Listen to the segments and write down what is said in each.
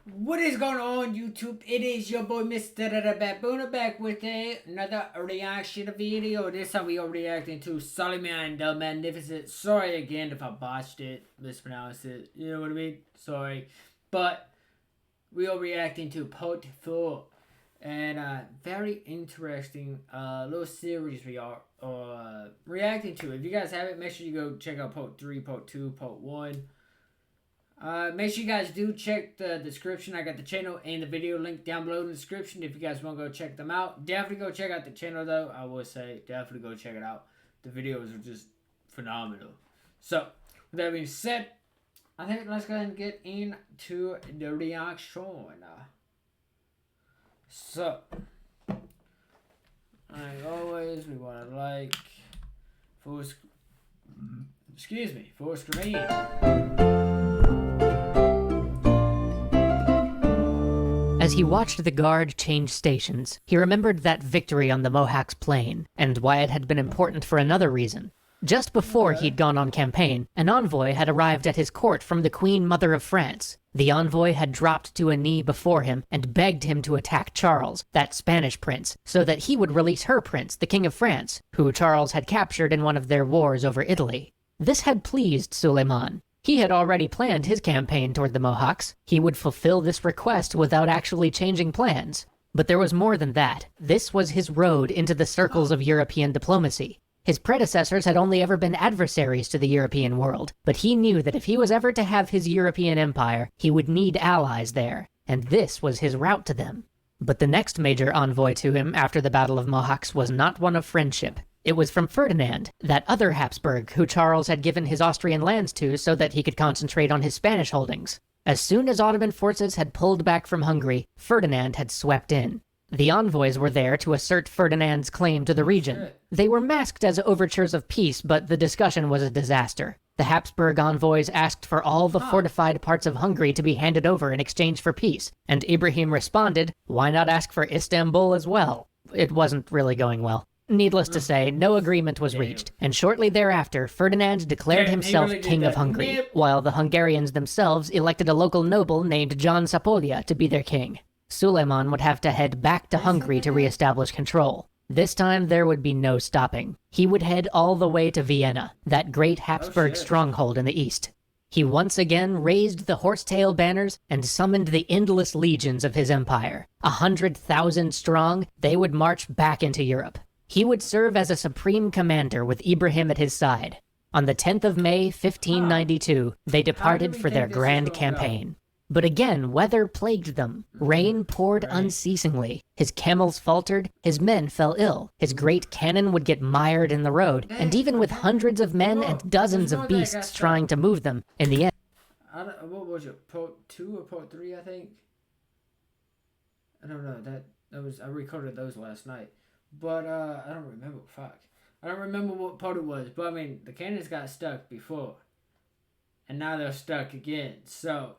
What is going on, YouTube? It is your boy MrBaboon back with another reaction video. This time we are reacting to Suleiman the Magnificent. Sorry again if I botched it, mispronounced it. You know what I mean? Sorry. But we are reacting to part 4. And very interesting little series we are reacting to. If you guys haven't, make sure you go check out part 3, part 2, part 1. Make sure you guys do check the description. I got the channel and the video link down below in the description if you guys want to go check them out. Definitely go check out the channel though. I will say, definitely go check it out. The videos are just phenomenal. So, with that being said, I think let's go ahead and get into the reaction. So, like always, we want to like full screen. As he watched the guard change stations, he remembered that victory on the Mohawks plain, and why it had been important for another reason. Just before he'd gone on campaign, an envoy had arrived at his court from the Queen Mother of France. The envoy had dropped to a knee before him and begged him to attack Charles, that Spanish prince, so that he would release her prince, the King of France, who Charles had captured in one of their wars over Italy. This had pleased Suleiman. He had already planned his campaign toward the Mohawks. He would fulfill this request without actually changing plans. But there was more than that. This was his road into the circles of European diplomacy. His predecessors had only ever been adversaries to the European world, but he knew that if he was ever to have his European empire, he would need allies there, and this was his route to them. But the next major envoy to him after the Battle of Mohawks was not one of friendship. It was from Ferdinand, that other Habsburg who Charles had given his Austrian lands to so that he could concentrate on his Spanish holdings. As soon as Ottoman forces had pulled back from Hungary, Ferdinand had swept in. The envoys were there to assert Ferdinand's claim to the region. They were masked as overtures of peace, but the discussion was a disaster. The Habsburg envoys asked for all the fortified parts of Hungary to be handed over in exchange for peace, and Ibrahim responded, why not ask for Istanbul as well? It wasn't really going well. Needless to say, no agreement was reached, and shortly thereafter, Ferdinand declared himself King of Hungary, while the Hungarians themselves elected a local noble named John Sapolia to be their king. Suleiman would have to head back to Hungary to re-establish control. This time, there would be no stopping. He would head all the way to Vienna, that great Habsburg stronghold in the east. He once again raised the horsetail banners and summoned the endless legions of his empire. 100,000 strong, they would march back into Europe. He would serve as a supreme commander with Ibrahim at his side. On the 10th of May, 1592, they departed for their grand campaign. But again, weather plagued them. Rain poured unceasingly. His camels faltered, his men fell ill, his great cannon would get mired in the road, and even with hundreds of men and dozens of beasts trying to move them, in the end... What was it, part 2 or part 3, I think? I don't know, I recorded those last night. But, I don't remember, I don't remember what part it was, but I mean, the cannons got stuck before. And now they're stuck again, so...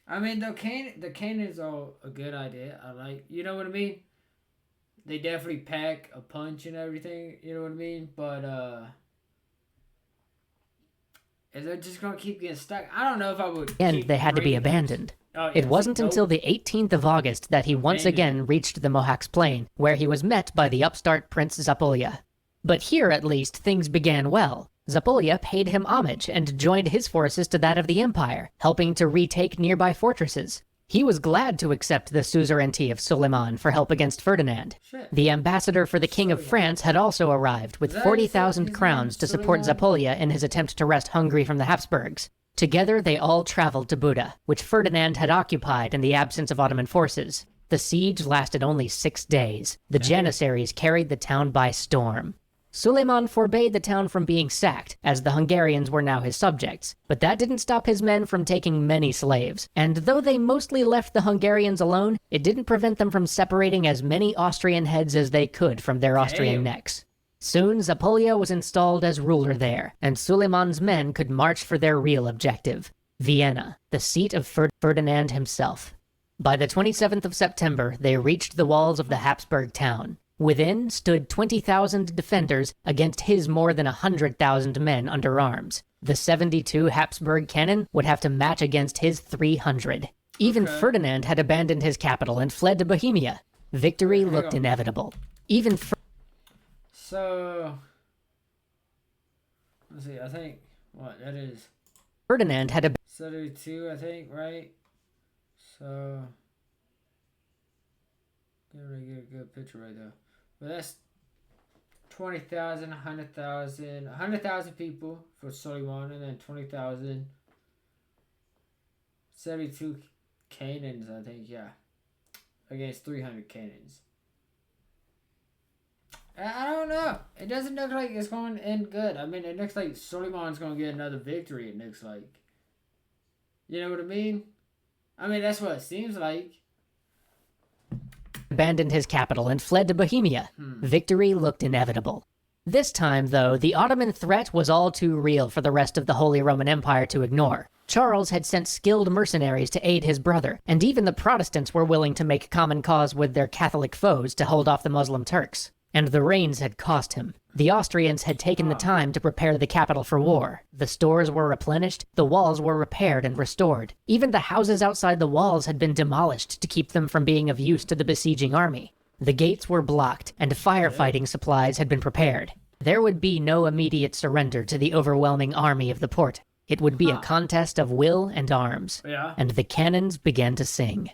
I mean, the cannons are a good idea, I like, you know what I mean? They definitely pack a punch and everything, you know what I mean? But, is it just gonna keep getting stuck? I don't know if I would. And they had to be abandoned. It wasn't until the 18th of August that he once again reached the Mohawks plain, where he was met by the upstart Prince Zapolia. But here, at least, things began well. Zapolia paid him homage and joined his forces to that of the empire, helping to retake nearby fortresses. He was glad to accept the suzerainty of Suleiman for help against Ferdinand. The ambassador for the King of France had also arrived with 40,000 crowns to support Zapolia in his attempt to wrest Hungary from the Habsburgs. Together they all traveled to Buda, which Ferdinand had occupied in the absence of Ottoman forces. The siege lasted only 6 days. The Janissaries carried the town by storm. Suleiman forbade the town from being sacked, as the Hungarians were now his subjects, but that didn't stop his men from taking many slaves, and though they mostly left the Hungarians alone, it didn't prevent them from separating as many Austrian heads as they could from their Austrian necks. Soon Zapolia was installed as ruler there, and Suleiman's men could march for their real objective, Vienna, the seat of Ferdinand himself. By the 27th of September, they reached the walls of the Habsburg town. Within stood 20,000 defenders against his more than 100,000 men under arms. The 72 Habsburg cannon would have to match against his 300. Even Ferdinand had abandoned his capital and fled to Bohemia. Victory looked inevitable. So, let's see, I think, what, that is... Ferdinand had abandoned... 72, I think, right? So, can't really get a good picture right there. But that's 20,000, 100,000, 100,000 people for Suleiman, and then 20,000, 72 cannons, I think, yeah, against 300 cannons. I don't know. It doesn't look like it's going to end good. I mean, it looks like Suleiman's going to get another victory, it looks like. You know what I mean? I mean, that's what it seems like. Abandoned his capital and fled to Bohemia. Victory looked inevitable. This time, though, the Ottoman threat was all too real for the rest of the Holy Roman Empire to ignore. Charles had sent skilled mercenaries to aid his brother, and even the Protestants were willing to make common cause with their Catholic foes to hold off the Muslim Turks. And the rains had cost him. The Austrians had taken the time to prepare the capital for war. The stores were replenished, the walls were repaired and restored. Even the houses outside the walls had been demolished to keep them from being of use to the besieging army. The gates were blocked, and firefighting supplies had been prepared. There would be no immediate surrender to the overwhelming army of the Porte. It would be a contest of will and arms. And the cannons began to sing.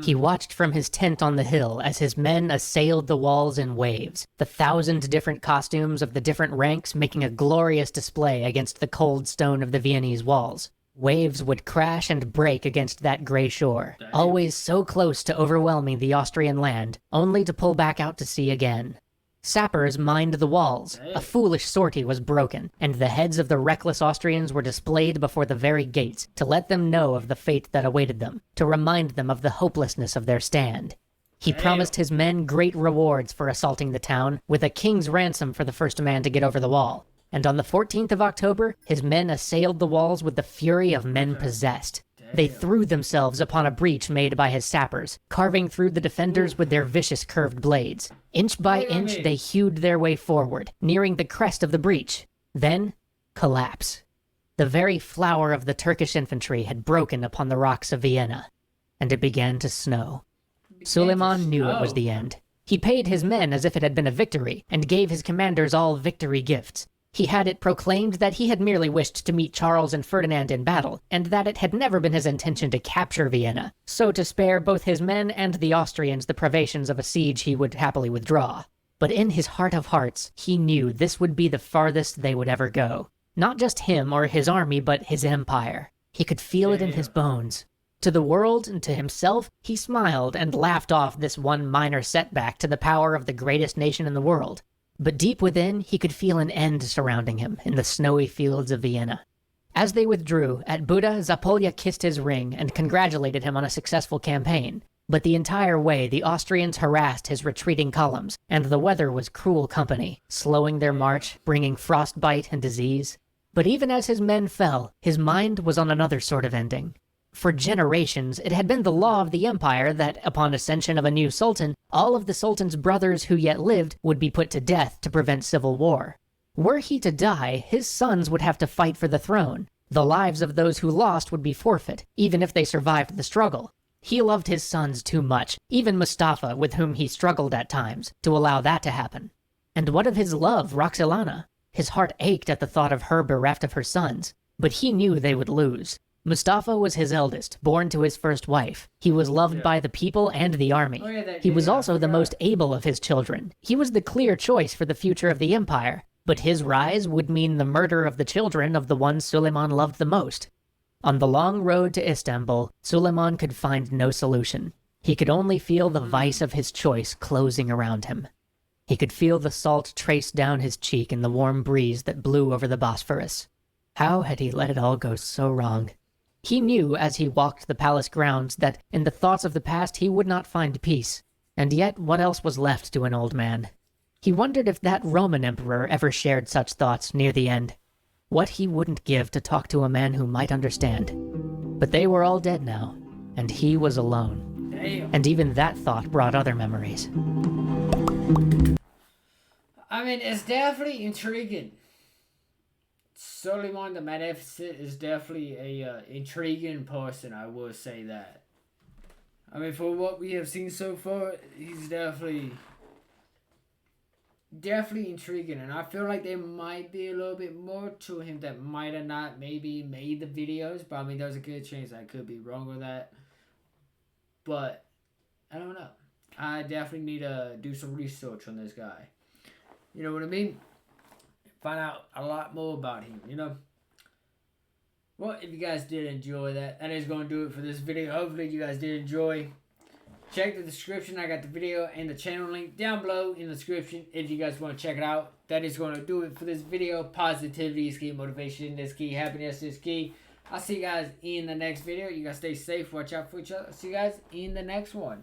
He watched from his tent on the hill as his men assailed the walls in waves, the 1,000 different costumes of the different ranks making a glorious display against the cold stone of the Viennese walls. Waves would crash and break against that gray shore, always so close to overwhelming the Austrian land, only to pull back out to sea again. Sappers mined the walls. A foolish sortie was broken, and the heads of the reckless Austrians were displayed before the very gates to let them know of the fate that awaited them, to remind them of the hopelessness of their stand. He promised his men great rewards for assaulting the town, with a king's ransom for the first man to get over the wall. And on the 14th of October, his men assailed the walls with the fury of men possessed. They threw themselves upon a breach made by his sappers, carving through the defenders with their vicious curved blades. Inch by inch, they hewed their way forward, nearing the crest of the breach. Then, collapse. The very flower of the Turkish infantry had broken upon the rocks of Vienna, and it began to snow. Suleiman knew it was the end. He paid his men as if it had been a victory, and gave his commanders all victory gifts. He had it proclaimed that he had merely wished to meet Charles and Ferdinand in battle, and that it had never been his intention to capture Vienna, so to spare both his men and the Austrians the privations of a siege he would happily withdraw. But in his heart of hearts, he knew this would be the farthest they would ever go. Not just him or his army, but his empire. He could feel it in his bones. To the world and to himself, he smiled and laughed off this one minor setback to the power of the greatest nation in the world. But deep within, he could feel an end surrounding him in the snowy fields of Vienna. As they withdrew, at Buda, Zapolya kissed his ring and congratulated him on a successful campaign. But the entire way, the Austrians harassed his retreating columns, and the weather was cruel company, slowing their march, bringing frostbite and disease. But even as his men fell, his mind was on another sort of ending. For generations, it had been the law of the empire that, upon ascension of a new sultan, all of the sultan's brothers who yet lived would be put to death to prevent civil war. Were he to die, his sons would have to fight for the throne. The lives of those who lost would be forfeit, even if they survived the struggle. He loved his sons too much, even Mustafa, with whom he struggled at times, to allow that to happen. And what of his love, Roxolana? His heart ached at the thought of her bereft of her sons, but he knew they would lose. Mustafa was his eldest, born to his first wife. He was loved by the people and the army. He was also the most able of his children. He was the clear choice for the future of the empire, but his rise would mean the murder of the children of the ones Suleiman loved the most. On the long road to Istanbul, Suleiman could find no solution. He could only feel the vice of his choice closing around him. He could feel the salt trace down his cheek in the warm breeze that blew over the Bosphorus. How had he let it all go so wrong? He knew as he walked the palace grounds that in the thoughts of the past he would not find peace. And yet what else was left to an old man? He wondered if that Roman emperor ever shared such thoughts near the end. What he wouldn't give to talk to a man who might understand. But they were all dead now, and he was alone. Damn. And even that thought brought other memories. I mean, it's definitely intriguing. Suleiman the Magnificent is definitely a intriguing person. I will say that. I mean, for what we have seen so far, he's definitely intriguing, and I feel like there might be a little bit more to him that might have not maybe made the videos. But I mean, there's a good chance I could be wrong with that. But I don't know. I definitely need to do some research on this guy. You know what I mean? Find out a lot more about him, you know? Well, if you guys did enjoy that, that is going to do it for this video. Hopefully you guys did enjoy. Check the description. I got the video and the channel link down below in the description if you guys want to check it out. That is going to do it for this video. Positivity is key. Motivation is key. Happiness is key. I'll see you guys in the next video. You guys stay safe. Watch out for each other. See you guys in the next one.